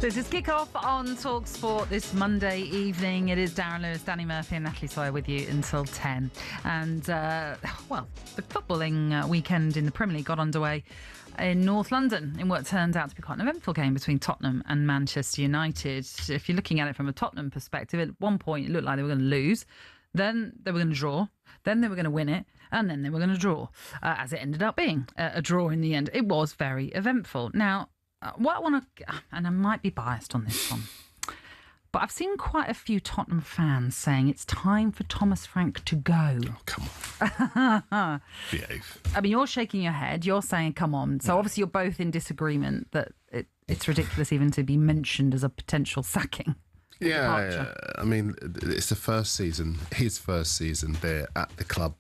This is Kick-Off on talkSPORT this Monday evening. It is Darren Lewis, Danny Murphy and Natalie Sawyer with you until 10. And, the footballing weekend in the Premier League got underway in North London in what turned out to be quite an eventful game between Tottenham and Manchester United. If you're looking at it from a Tottenham perspective, at one point it looked like they were going to lose. Then they were going to draw. Then they were going to win it. And then they were going to draw, as it ended up being a draw in the end. It was very eventful. Now, what I want to, and I might be biased on this one, but I've seen quite a few Tottenham fans saying it's time for Thomas Frank to go. Oh, come on. Behave. I mean, you're shaking your head. You're saying, come on. So obviously you're both in disagreement that it's ridiculous even to be mentioned as a potential sacking. Yeah, I mean, it's the first season, his first season there at the club.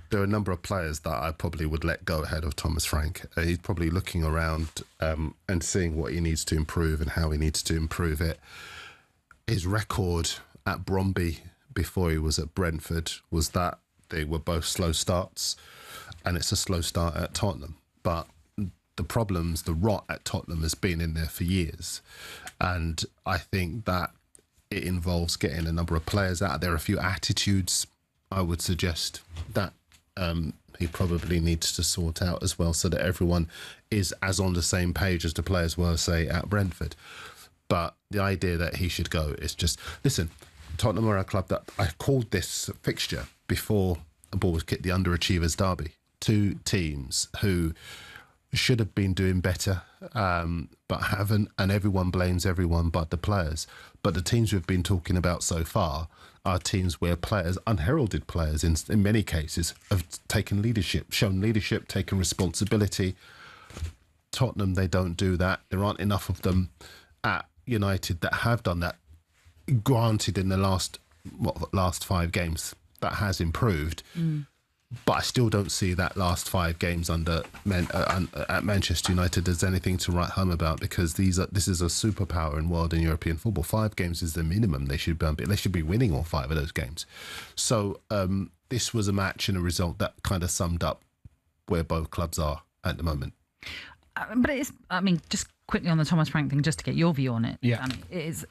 There are a number of players that I probably would let go ahead of Thomas Frank. He's probably looking around and seeing what he needs to improve and how he needs to improve it. His record at Bromby before he was at Brentford was that they were both slow starts, and it's a slow start at Tottenham. But the problems, the rot at Tottenham has been in there for years. And I think that it involves getting a number of players out. There are a few attitudes I would suggest that he probably needs to sort out as well, so that everyone is as on the same page as the players were, say, at Brentford. But the idea that he should go is just... Listen, Tottenham are a club that... I called this fixture before the ball was kicked the Underachievers Derby. Two teams who should have been doing better, but haven't, and everyone blames everyone but the players. But the teams we've been talking about so far are teams where players, unheralded players in many cases, have taken leadership, shown leadership, taken responsibility. Tottenham, they don't do that. There aren't enough of them at United that have done that. Granted, in the last 5 games, that has improved. But I still don't see that last 5 games at Manchester United as anything to write home about, because this is a superpower in world and European football. 5 games is the minimum. They should be winning all 5 of those games. So this was a match and a result that kind of summed up where both clubs are at the moment. But just quickly on the Thomas Frank thing, just to get your view on it. Yeah. It's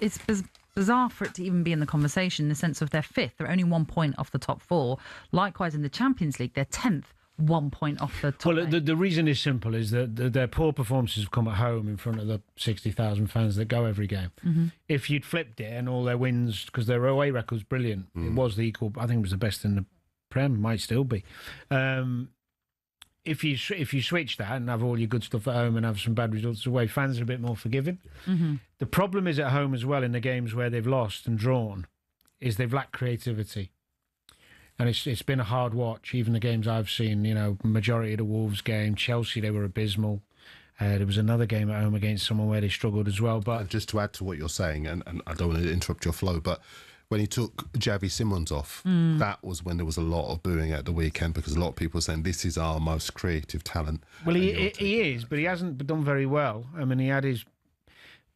bizarre for it to even be in the conversation in the sense of they're 5th. They're only 1 point off the top 4. Likewise, in the Champions League, they're 10th, 1 point off the top 8. Well, the reason is simple, is that their poor performances have come at home in front of the 60,000 fans that go every game. Mm-hmm. If you'd flipped it and all their wins, because their away record's brilliant, it was the equal, I think it was the best in the Prem, might still be. If you switch that and have all your good stuff at home and have some bad results away, fans are a bit more forgiving. Mm-hmm. The problem is at home as well, in the games where they've lost and drawn, is they've lacked creativity. And it's been a hard watch, even the games I've seen, majority of the Wolves game, Chelsea, they were abysmal. There was another game at home against someone where they struggled as well. But just to add to what you're saying, and I don't want to interrupt your flow, but when he took Javi Simons off, that was when there was a lot of booing at the weekend, because a lot of people were saying this is our most creative talent. Well, he is, but he hasn't done very well. I mean, he had his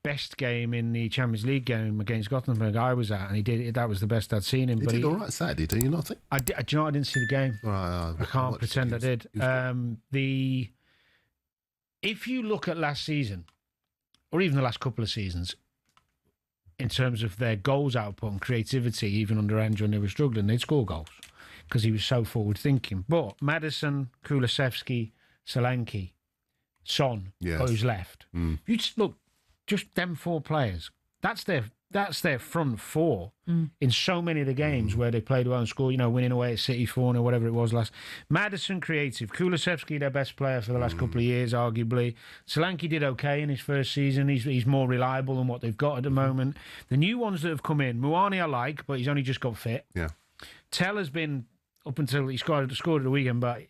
best game in the Champions League game against Gothenburg I was at, and he did. That was the best I'd seen him. He did all right Saturday, do you not think? Do you know, I didn't see the game. Right, I can't pretend I did. If you look at last season, or even the last couple of seasons, in terms of their goals output and creativity, even under Andrew, when they were struggling, they'd score goals because he was so forward-thinking. But Maddison, Kulusevski, Solanke, Son, who's left. You just look, just them 4 players. That's their front 4 in so many of the games where they played well and scored, winning away at City 4 or whatever it was last. Maddison, creative. Kulusevski, their best player for the last couple of years, arguably. Solanke did okay in his first season. He's more reliable than what they've got at the moment. The new ones that have come in, Muani I like, but he's only just got fit. Yeah. Tell has been, up until he scored at the weekend, but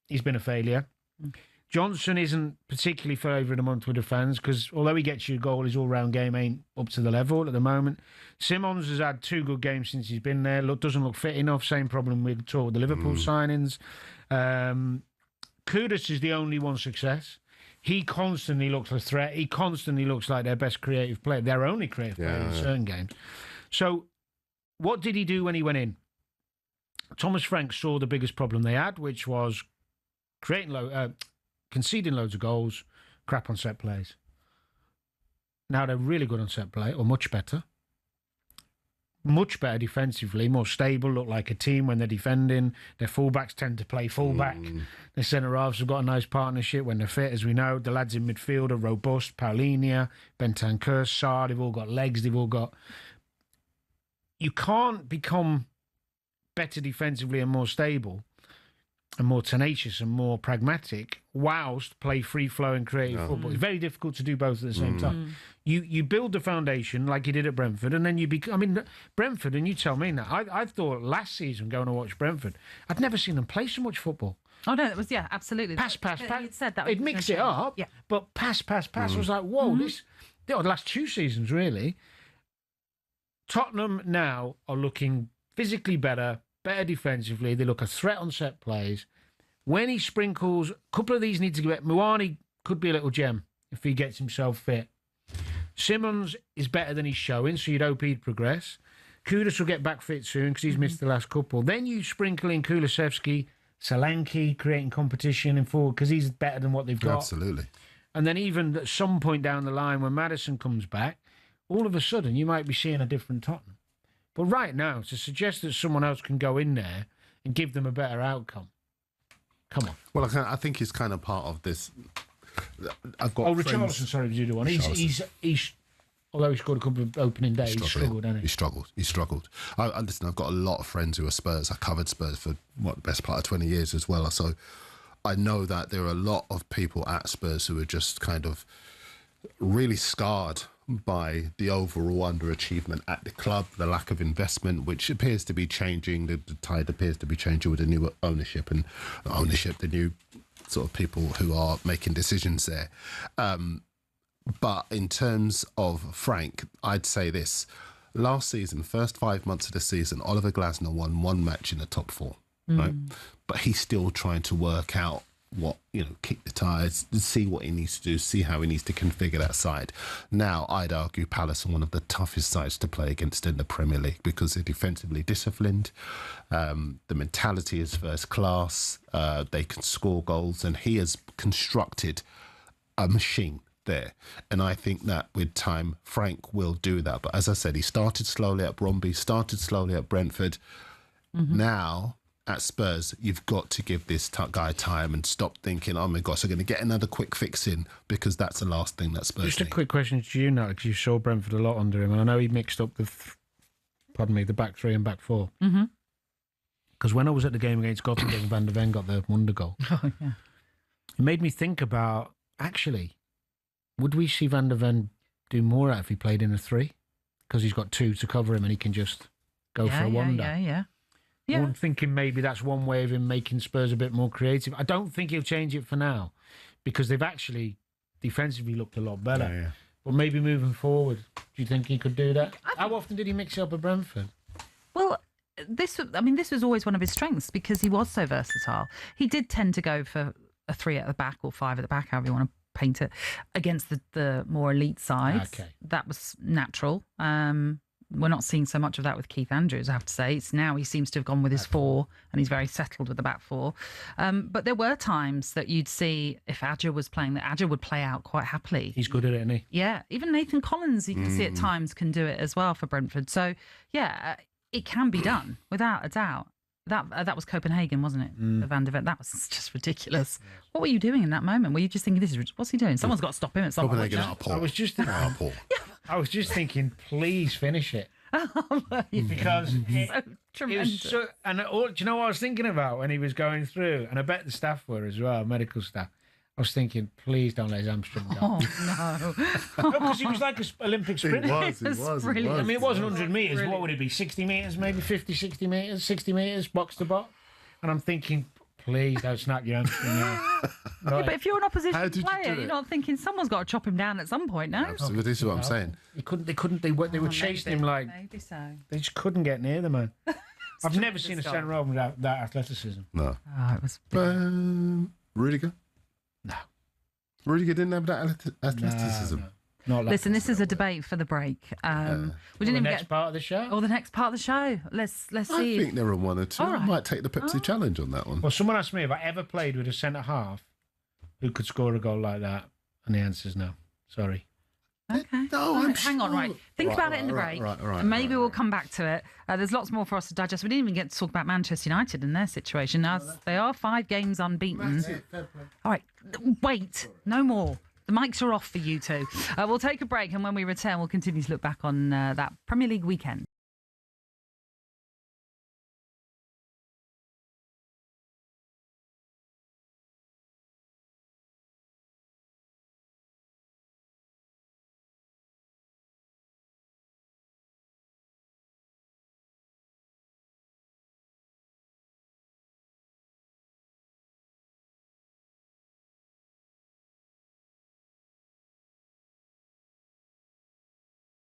he's been a failure. Johnson isn't particularly favourite among the fans, because although he gets you a goal, his all-round game ain't up to the level at the moment. Simons has had 2 good games since he's been there. Doesn't look fit enough. Same problem we talked with the Liverpool signings. Kudus is the only one success. He constantly looks a threat. He constantly looks like their best creative player. Their only creative player in certain games. So what did he do when he went in? Thomas Frank saw the biggest problem they had, which was conceding loads of goals, crap on set plays. Now they're really good on set play, or much better. Much better defensively, more stable, look like a team when they're defending. Their fullbacks tend to play fullback. The centre-halves have got a nice partnership when they're fit, as we know. The lads in midfield are robust. Paulinho, Bentancur, Sarr, they've all got legs. They've all got... You can't become better defensively and more stable and more tenacious and more pragmatic whilst play free-flowing creative football. It's very difficult to do both at the same time. You build the foundation like you did at Brentford, and then Brentford, and you tell me now, I thought last season going to watch Brentford, I'd never seen them play so much football. Oh, no, it was, absolutely. Pass. You'd said that. They'd mix it up, but pass. I was like, whoa, the last 2 seasons, really. Tottenham now are looking physically better defensively. They look a threat on set plays. When he sprinkles, a couple of these need to get... Muani could be a little gem if he gets himself fit. Simmons is better than he's showing, so you'd hope he'd progress. Kudus will get back fit soon because he's missed the last couple. Then you sprinkle in Kulusevski, Solanke, creating competition in forward because he's better than what they've got. Absolutely. And then even at some point down the line when Maddison comes back, all of a sudden you might be seeing a different Tottenham. But right now, to suggest that someone else can go in there and give them a better outcome, come on. Well, I think he's kind of part of this. I've got Richarlison, sorry, the other one. He's although he scored a couple of opening days, he struggled, hasn't he? He struggled. Listen, I've got a lot of friends who are Spurs. I covered Spurs for the best part of 20 years as well. So I know that there are a lot of people at Spurs who are just kind of really scarred by the overall underachievement at the club, the lack of investment, which appears to be changing. The tide appears to be changing with the new ownership, the new sort of people who are making decisions there. But in terms of Frank, I'd say this. Last season, first 5 months of the season, Oliver Glasner won 1 match in the top 4, right? But he's still trying to work out what, kick the tires, see what he needs to do, see how he needs to configure that side. Now, I'd argue Palace are one of the toughest sides to play against in the Premier League because they're defensively disciplined. The mentality is first class. They can score goals, and he has constructed a machine there. And I think that with time, Frank will do that. But as I said, he started slowly at Bromby, started slowly at Brentford. Now, at Spurs, you've got to give this guy time and stop thinking, oh my gosh, they're going to get another quick fix in, because that's the last thing that Spurs Just need. a quick question to you now, because you saw Brentford a lot under him, and I know he mixed up the back 3 and back 4. Because when I was at the game against Gothenburg, Van der Ven got the wonder goal. Oh, yeah. It made me think about, actually, would we see Van der Ven do more out if he played in a 3? Because he's got 2 to cover him and he can just go for a wonder. Yeah. I'm thinking maybe that's one way of him making Spurs a bit more creative. I don't think he'll change it for now because they've actually defensively looked a lot better. Yeah. But maybe moving forward, do you think he could do that? How often did he mix it up at Brentford? Well, this was always one of his strengths because he was so versatile. He did tend to go for a 3 at the back or 5 at the back, however you want to paint it, against the more elite sides. Okay. That was natural. We're not seeing so much of that with Keith Andrews, I have to say. It's now he seems to have gone with his 4 and he's very settled with the back 4. But there were times that you'd see if Adja was playing, that Adja would play out quite happily. He's good at it, isn't he? Yeah. Even Nathan Collins, you can see at times, can do it as well for Brentford. So, yeah, it can be done without a doubt. That was Copenhagen, wasn't it? The Van der Ven. That was just ridiculous. What were you doing in that moment? Were you just thinking, what's he doing? Someone's got to stop him at some point. Copenhagen are poor. I was just thinking, please finish it. Because so tremendous. do you know what I was thinking about when he was going through? And I bet the staff were as well, medical staff. I was thinking, please don't let his hamstring go. Oh, no. No, because he was like an Olympic sprinter. He was. brilliant. I mean, it wasn't 100 metres. What would it be? 60 metres, maybe 50, 60 metres, 60 metres, box to box. And I'm thinking, please don't snap your hamstring out. Yeah, but if you're an opposition How did you player, do you're it? not thinking someone's got to chop him down at some point, no? Absolutely, this is what I'm saying. They were chasing him like... Maybe so. They just couldn't get near the man. I've never seen a guy. centre half without that athleticism. No. Oh, it was... Rudiger? No. Rudiger didn't have that athleticism. No. Not like Listen, this is a debate for the break. We didn't even next get... part of the show. Or the next part of the show. Let's I see. think there are 1 or 2. All right. I might take the Pepsi challenge on that one. Well, someone asked me if I ever played with a centre half who could score a goal like that, and the answer is no. Sorry. Okay. No, I'm hang on, sure. right. Think about it in the break. And maybe we'll come back to it. There's lots more for us to digest. We didn't even get to talk about Manchester United and their situation. As they are 5 games unbeaten. All right. Wait. No more. The mics are off for you two. We'll take a break, and when we return, we'll continue to look back on that Premier League weekend.